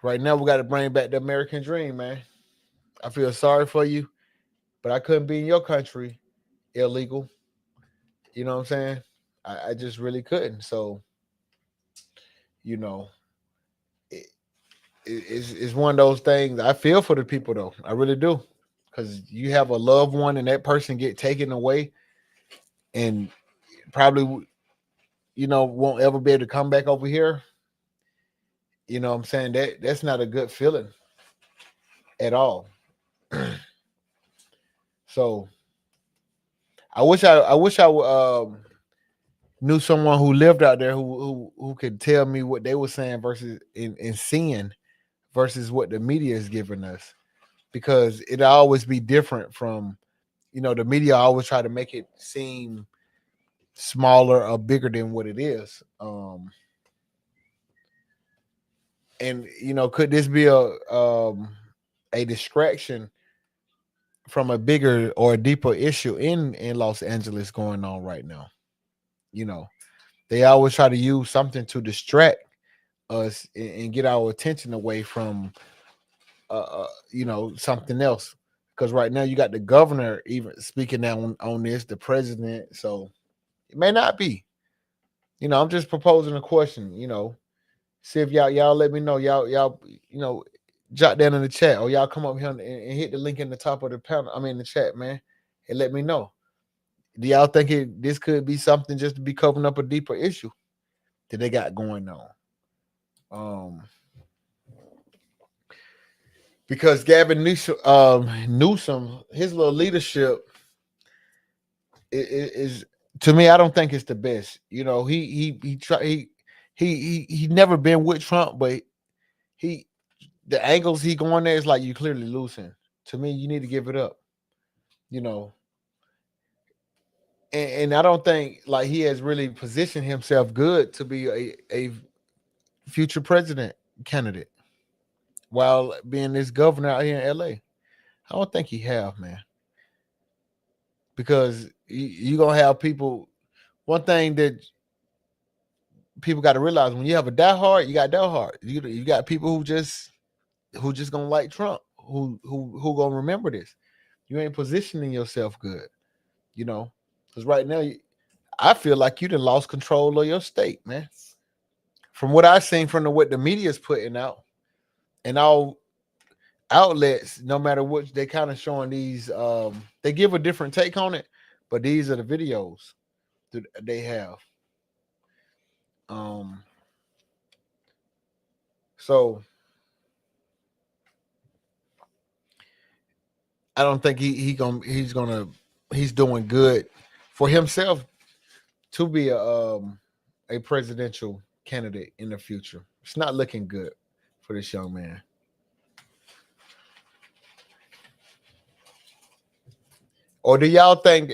right now, we got to bring back the American dream, man. I feel sorry for you, but I couldn't be in your country illegal. You know what I'm saying? I just really couldn't. So, you know, it's one of those things. I feel for the people though. I really do, because you have a loved one and that person get taken away, and probably won't ever be able to come back over here. You know what I'm saying? That's not a good feeling at all. So I wish I knew someone who lived out there who could tell me what they were saying versus in seeing versus what the media is giving us, because it'll always be different from the media always try to make it seem smaller or bigger than what it is. And could this be a distraction from a bigger or a deeper issue in Los Angeles going on right now? They always try to use something to distract us and get our attention away from something else, because right now you got the governor even speaking down on this, the president. So it may not be. I'm just proposing a question. See if y'all let me know. Y'all jot down in the chat, or y'all come up here and hit the link in the top of the panel. I mean the chat, man, and let me know. Do y'all think this could be something just to be covering up a deeper issue that they got going on? Because Gavin Newsom, his little leadership is to me, I don't think it's the best. He never been with Trump, but the angles he going there is like you clearly losing. To me, you need to give it up. And I don't think like he has really positioned himself good to be a future president candidate while being this governor out here in LA. I don't think he have, man. Because you're gonna have people. One thing that people got to realize, when you have a diehard, you got diehard. You got people who just gonna like Trump, who gonna remember this. You ain't positioning yourself good, because right now I feel like you done lost control of your state, man. From what I've seen from what the media is putting out, and all outlets, no matter what, they kind of showing these. They give a different take on it, but these are the videos that they have. So I don't think he's doing good for himself to be a presidential candidate in the future. It's not looking good for this young man. Or do y'all think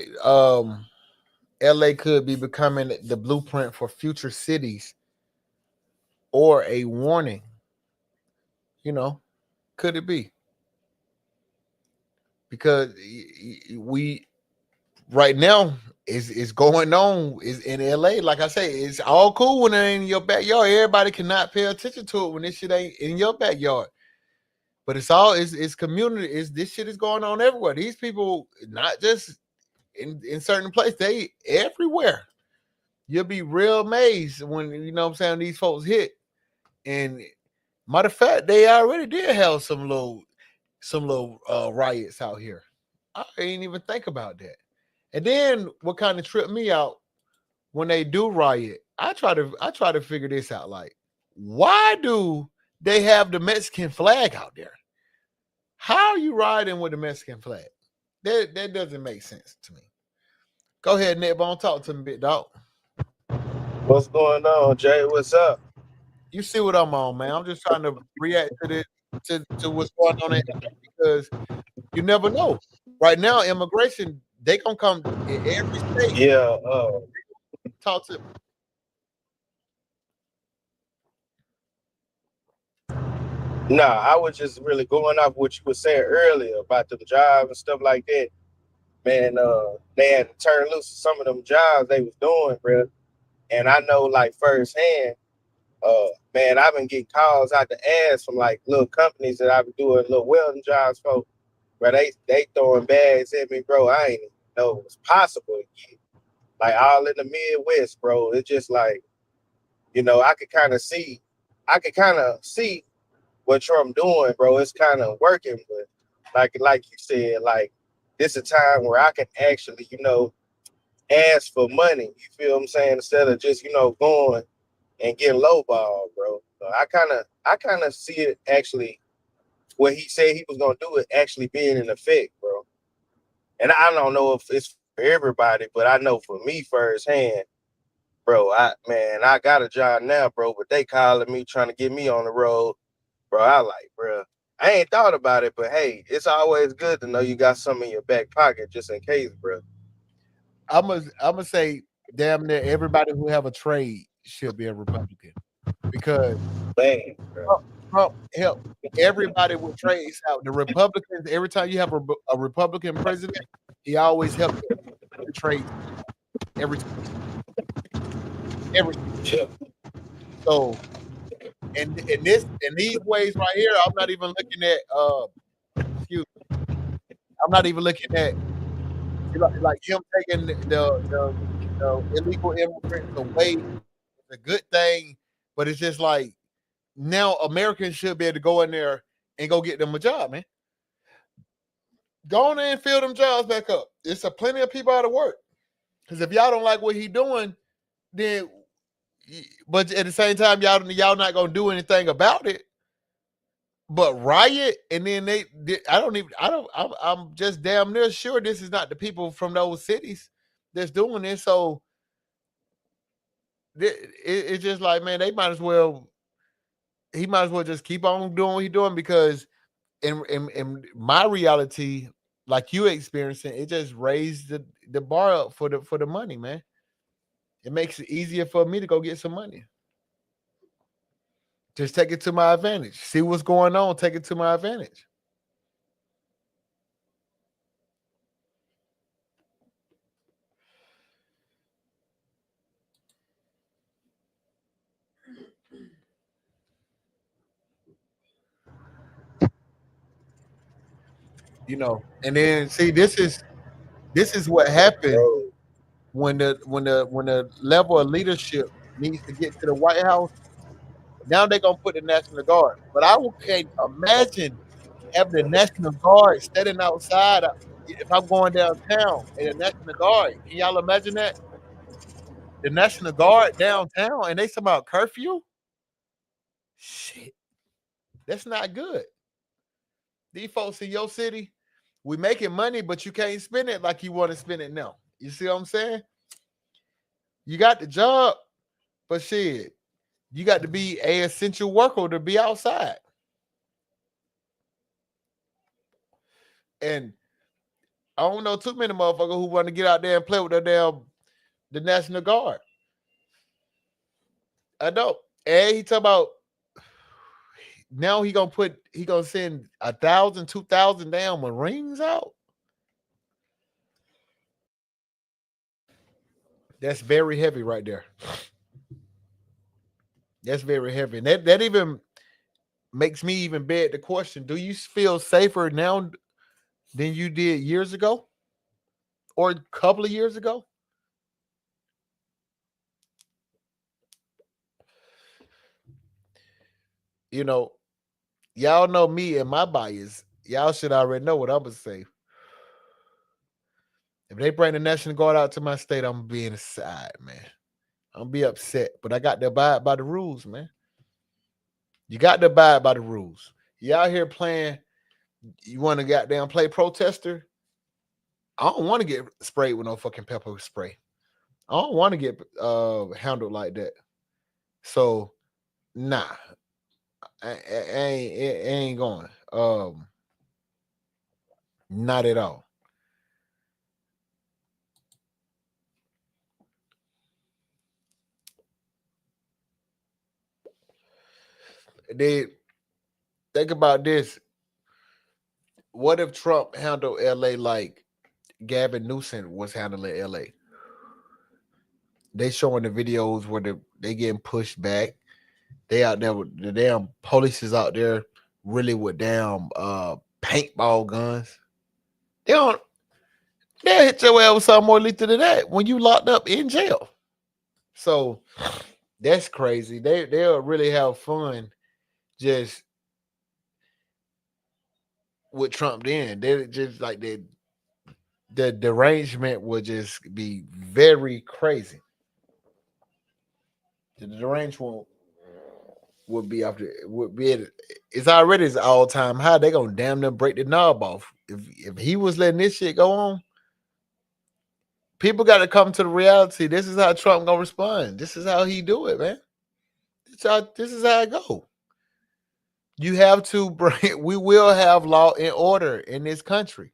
LA could be becoming the blueprint for future cities or a warning? You know, could it be? Because we right now is going on is in LA. Like I say, it's all cool when it ain't in your backyard. Everybody cannot pay attention to it when this shit ain't in your backyard. But it's community. This shit is going on everywhere. These people not just in certain places, they everywhere. You'll be real amazed when you know what I'm saying these folks hit. And matter of fact, they already did have some little riots out here. I ain't even think about that. And then what kind of tripped me out when they do riot, I try to figure this out. Like, why do they have the Mexican flag out there? How are you riding with the Mexican flag? That doesn't make sense to me. Go ahead, Netbone, talk to me, big dog. What's going on, Jay? What's up? You see what I'm on, man. I'm just trying to react to this to what's going on in LA because you never know. Right now, immigration, they gonna come in every state. Yeah. Talk to me. Nah, I was just really going off what you were saying earlier about them jobs and stuff like that. Man, they had to turn loose some of them jobs they was doing, bro. And I know, like, firsthand, man, I've been getting calls out the ass from, like, little companies that I've been doing little welding jobs for, bro. They throwing bags at me, bro. I ain't even know it was possible to get. Like, all in the Midwest, bro. It's just like, you know, I could kind of see what Trump doing, bro. It's kind of working, but like you said, like, this is a time where I can actually, you know, ask for money. You feel what I'm saying? Instead of just, you know, going and getting lowball, bro. So I kind of see it actually. What he said he was gonna do it actually being in effect, bro. And I don't know if it's for everybody, but I know for me firsthand, bro. I got a job now, bro, but they calling me trying to get me on the road, bro. I like, bro. I ain't thought about it, but hey, it's always good to know you got some in your back pocket just in case, bro. I'm gonna say damn near everybody who have a trade should be a Republican because Man, Trump helped everybody with trades out. The Republicans, every time you have a Republican president, he always helped the trades every time. So in these ways right here, I'm not even looking at excuse me. I'm not even looking at like him taking the illegal immigrants away is a good thing, but it's just like now Americans should be able to go in there and go get them a job, man. Go on in and fill them jobs back up. There's plenty of people out of work. Because if y'all don't like what he doing, then but at the same time, y'all not gonna do anything about it. But riot, and then I'm just damn near sure this is not the people from those cities that's doing this. So it's just like, man, he might as well just keep on doing what he's doing because in my reality, like you experiencing, it just raised the bar up for the money, man. It makes it easier for me to go get some money. Just take it to my advantage. See what's going on. Take it to my advantage. You know, and then see this is what happened when the level of leadership needs to get to the White House. Now they're gonna put the National Guard, but I can't imagine having the National Guard standing outside. If I'm going downtown and the National Guard, can y'all imagine that? The National Guard downtown and they talking about curfew? Shit, that's not good. These folks in your city, we making money, but you can't spend it like you want to spend it now. You see what I'm saying? You got the job, but shit, You got to be an essential worker to be outside. And I don't know too many motherfuckers who want to get out there and play with the National Guard. I know. And he talk about now he gonna send 1,000, 2,000 damn Marines out. That's very heavy right there. That's very heavy. And that even makes me even beg the question, do you feel safer now than you did years ago? Or a couple of years ago? You know, y'all know me and my bias. Y'all should already know what I'm gonna say. If they bring the National Guard out to my state, I'm gonna be inside, man. I'm gonna be upset. But I got to abide by the rules, man. You got to abide by the rules. You out here playing, you want to goddamn play protester? I don't want to get sprayed with no fucking pepper spray. I don't want to get handled like that. So, nah. I ain't going. Not at all. They think about this. What if Trump handled LA like Gavin Newsom was handling LA? They showing the videos where they getting pushed back. They out there with the damn police is out there really with damn paintball guns. They'll hit your ass with something more lethal than that when you locked up in jail. So that's crazy. They'll really have fun just with Trump then. They just like the derangement would just be very crazy. The derangement would be it's already his all-time high. They're gonna damn near break the knob off. If he was letting this shit go on, people got to come to the reality. This is how Trump gonna respond. This is how he do it, man. This is how it go. You have to bring. We will have law and order in this country.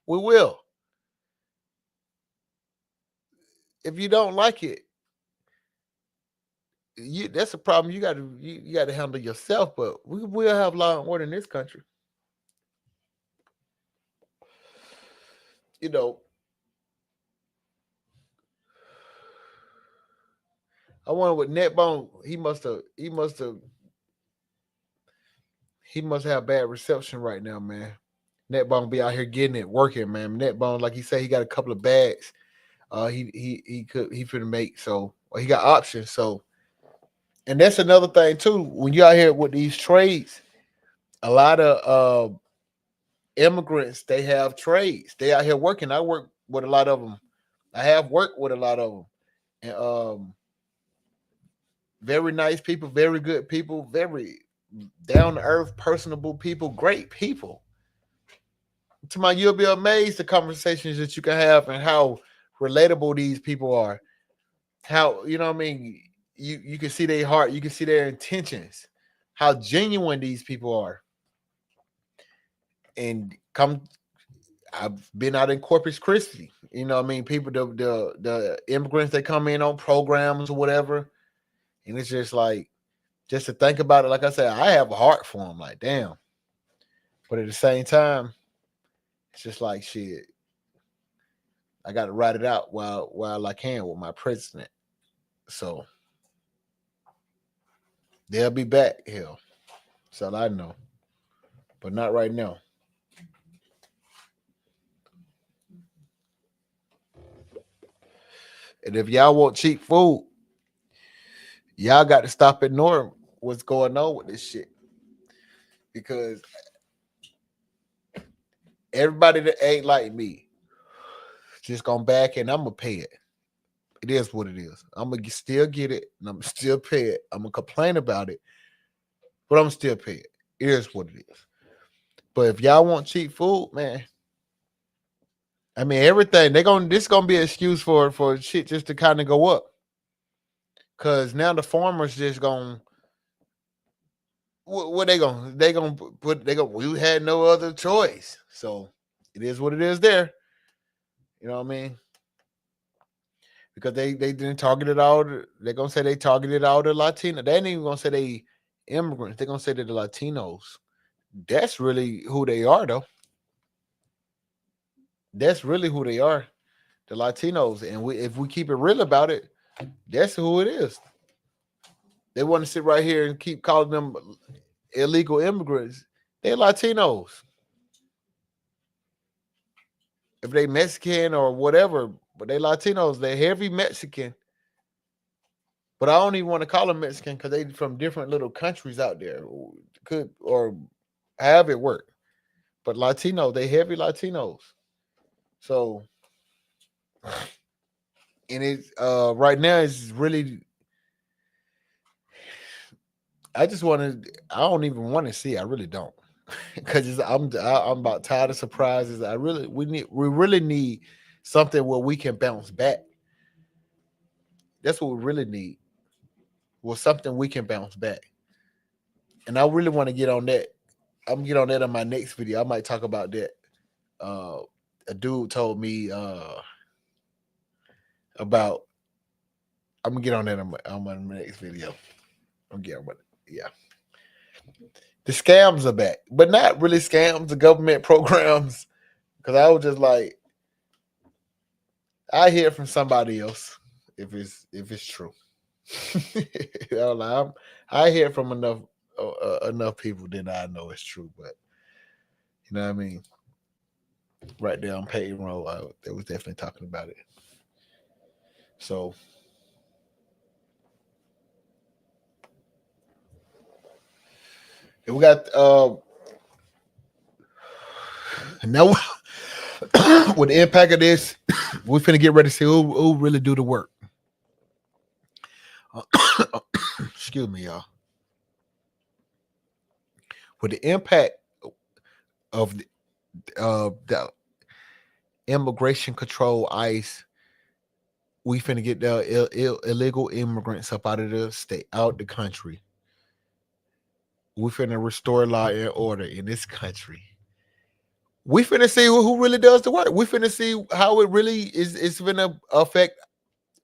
We will. If you don't like it, that's a problem. You got to handle yourself. But we will have law and order in this country. You know, I wonder what Netbone. He must have bad reception right now, man. Netbone be out here getting it, working, man. Netbone, like he said, he got a couple of bags. He finna make, so he got options. So, and that's another thing too. When you out here with these trades, a lot of immigrants, they have trades. They out here working. I work with a lot of them. I have worked with a lot of them, and very nice people, very good people, very down to earth, personable people, great people. You'll be amazed the conversations that you can have and how relatable these people are. How, you know what I mean? You can see their heart, you can see their intentions, how genuine these people are. And I've been out in Corpus Christi. You know what I mean? People, the immigrants, they come in on programs or whatever. And it's just like, just to think about it, like I said, I have a heart for them, like, damn. But at the same time, it's just like, shit, I got to ride it out while I can with my president. So they'll be back, hell. That's all I know. But not right now. And if y'all want cheap food, y'all got to stop ignoring what's going on with this shit. Because everybody that ain't like me just gonna back and I'm gonna pay it. It is what it is. I'm gonna still get it and I'm gonna still pay it. I'm gonna complain about it, but I'm gonna still pay it. It is what it is. But if y'all want cheap food, man, I mean everything, this gonna be an excuse for shit just to kind of go up. Because now the farmers just going, what they going? They going to put, we had no other choice. So it is what it is there. You know what I mean? Because they didn't target it all. They're going to say they targeted all the Latino. They ain't even going to say they immigrants. They're going to say they're the Latinos. That's really who they are, though. That's really who they are, the Latinos. And if we keep it real about it, that's who it is. They want to sit right here and keep calling them illegal immigrants. They're Latinos. If they Mexican or whatever, but they Latinos, they're heavy Mexican. But I don't even want to call them Mexican because they from different little countries out there. Could or have it work. But Latino, they heavy Latinos. So, and it's right now it's really. I don't even want to see. I really don't, because I'm about tired of surprises. We really need something where we can bounce back. That's what we really need. Well, something we can bounce back. And I really want to get on that. I'm gonna get on that in my next video. I might talk about that. A dude told me about. I'm gonna get on that on my next video. I'm getting on it. Yeah. The scams are back, but not really scams, the government programs. Because I was just like, I hear from somebody else if it's true. I hear from enough people, then I know it's true. But you know what I mean? Right there on payroll, they was definitely talking about it. So we got now with the impact of this, we're finna get ready to see who really do the work. Excuse me, y'all. With the impact of the immigration control, ICE, we finna get the illegal immigrants up out of the state, out the country. We finna restore law and order in this country. We finna see who really does the work. We finna see how it really is. It's finna affect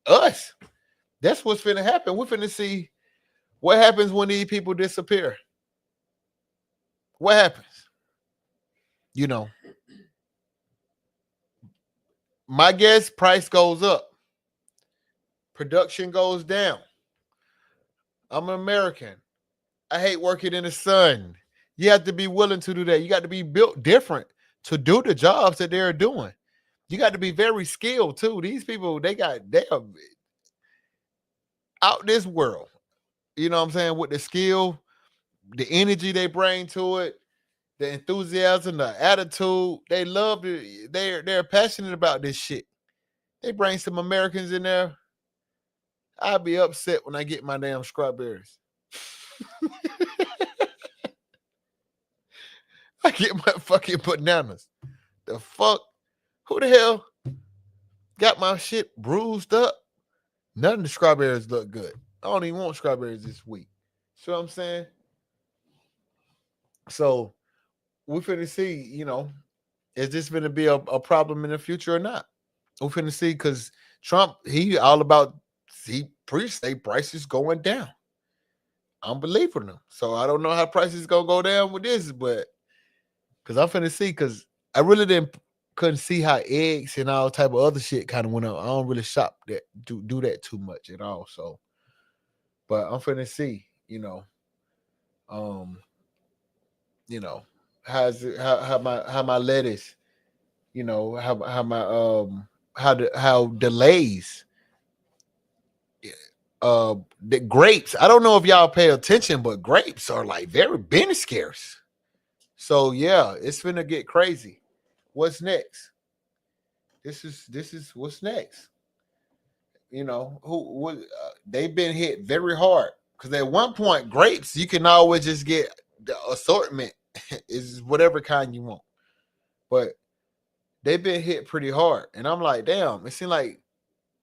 us. That's what's finna happen. We finna see what happens when these people disappear. What happens? You know, my guess, price goes up. Production goes down. I'm an American. I hate working in the sun. You have to be willing to do that. You got to be built different to do the jobs that they're doing. You got to be very skilled too. These people, they are out this world. You know what I'm saying? With the skill, the energy they bring to it, the enthusiasm, the attitude, they love it. They're passionate about this shit. They bring some Americans in there. I'll be upset when I get my damn strawberries. I get my fucking bananas. The fuck? Who the hell got my shit bruised up? None of the strawberries look good. I don't even want strawberries this week. See what I'm saying? So we're finna see, you know, is this gonna be a problem in the future or not? We're finna see, because Trump, he preached prices going down. I'm believing him. So I don't know how prices gonna go down with this, but because I'm finna see, because I really couldn't see how eggs and all type of other shit kind of went up. I don't really shop that do that too much at all. So, but I'm finna see, you know, how my lettuce, you know, how my how delays, the grapes. I don't know if y'all pay attention, but grapes are like been scarce. So yeah, it's finna get crazy. What's next? This is what's next. You know, they've been hit very hard, because at one point grapes, you can always just get the assortment is whatever kind you want, but they've been hit pretty hard. And I'm like, damn, it seems like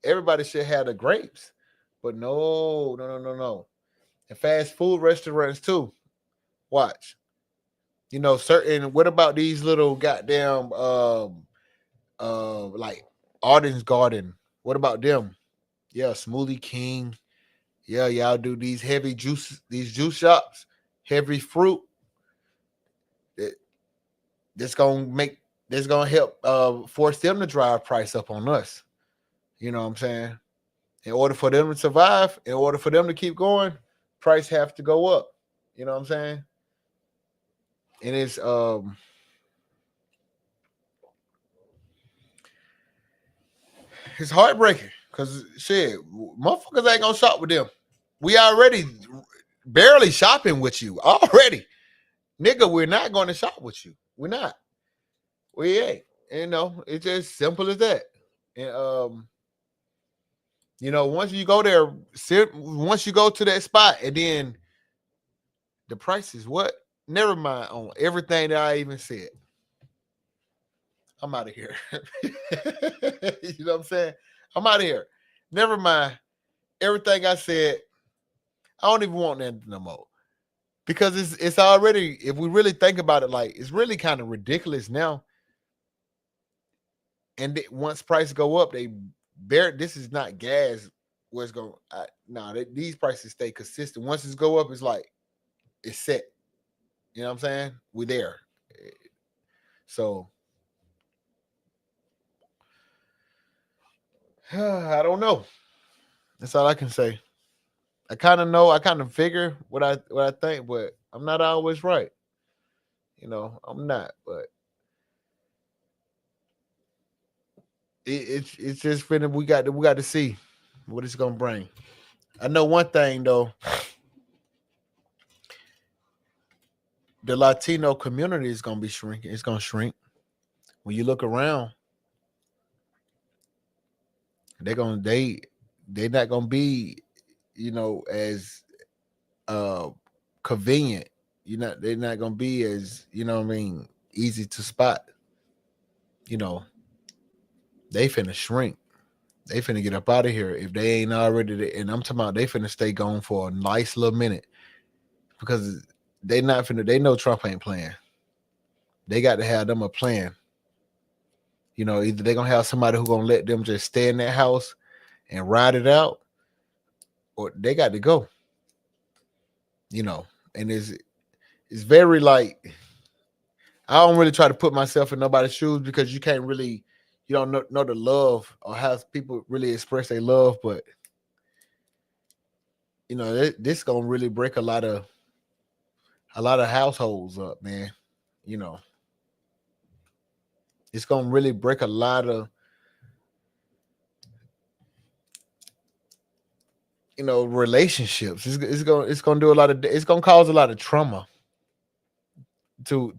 everybody should have the grapes, But no. And fast food restaurants too. Watch. Certain. What about these little goddamn like Arden's Garden? What about them? Yeah, Smoothie King. Yeah, y'all do these heavy juices, these juice shops, heavy fruit. That that's gonna help force them to drive price up on us. You know what I'm saying? In order for them to survive, in order for them to keep going, price have to go up. You know what I'm saying? And it's heartbreaking because shit, motherfuckers ain't gonna shop with them. We already barely shopping with you already, nigga. We're not going to shop with you. We're not. We ain't. It's just simple as that. And once you go there, once you go to that spot, and then the price is what? Never mind on everything that I even said. I'm out of here. You know what I'm saying? I'm out of here. Never mind everything I said. I don't even want that no more. Because it's already, if we really think about it, like it's really kind of ridiculous now. And once prices go up, this is not gas where it's going. These prices stay consistent. Once it's go up, it's like it's set. You know what I'm saying? We're there. So I don't know. That's all I can say. I kind of know. I kind of figure what I think, but I'm not always right. I'm not. But it's just finna. We got to see what it's gonna bring. I know one thing though. The Latino community is gonna be shrinking. It's gonna shrink. When you look around, they're not gonna be, as convenient. They're not gonna be as, easy to spot. They finna shrink. They finna get up out of here if they ain't already there. And I'm talking about they finna stay gone for a nice little minute because they not finna. They know Trump ain't playing. They got to have them a plan. Either they're gonna have somebody who gonna let them just stay in that house and ride it out, or they got to go. And it's very like I don't really try to put myself in nobody's shoes because you can't really you don't know the love or how people really express their love, but this gonna really break a lot of households up, man. It's gonna really break a lot of relationships. It's gonna do a lot of. It's gonna cause a lot of trauma to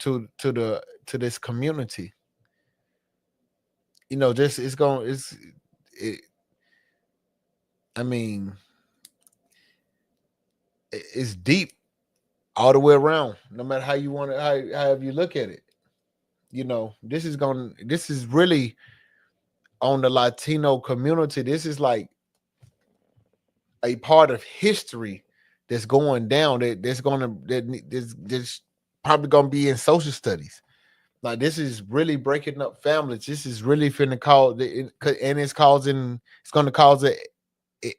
this community. Just I mean, it's deep all the way around. No matter how you want it, however you look at it. This is really on the Latino community. This is like a part of history that's going down. That's probably gonna be in social studies. Like this is really breaking up families. This is really finna cause, and it's going to cause an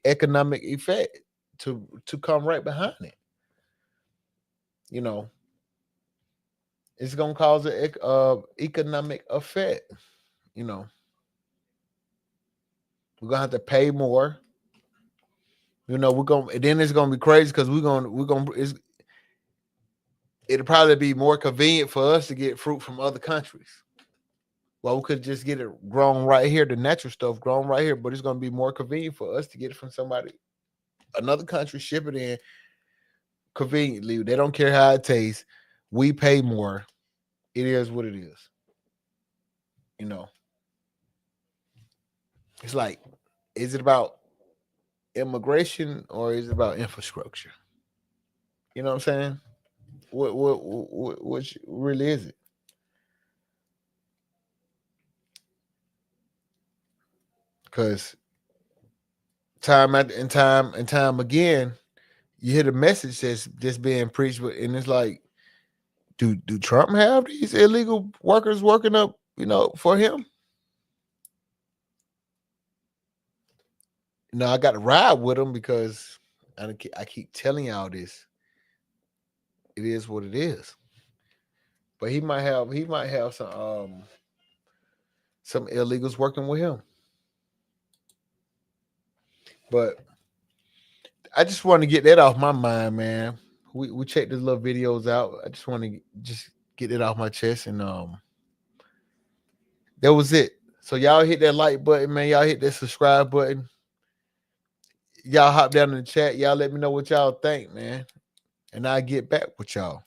economic effect to come right behind it. It's going to cause an economic effect. We're gonna have to pay more. We're gonna, then it's gonna be crazy because it'll probably be more convenient for us to get fruit from other countries. Well, we could just get it grown right here, the natural stuff grown right here, but it's going to be more convenient for us to get it from another country, ship it in conveniently. They don't care how it tastes. We pay more. It is what it is. It's like, is it about immigration or is it about infrastructure? You know what I'm saying? What really is it? Because time and time again, you hear the message that's just being preached, and it's like, do Trump have these illegal workers working up, for him? I got to ride with him because I keep telling y'all this. It is what it is. But he might have some illegals working with him. But I just want to get that off my mind, man. We checked these little videos out. I just want to just get it off my chest, and that was it. So y'all hit that like button, man. Y'all hit that subscribe button. Y'all hop down in the chat. Y'all let me know what y'all think, man. And I'll get back with y'all.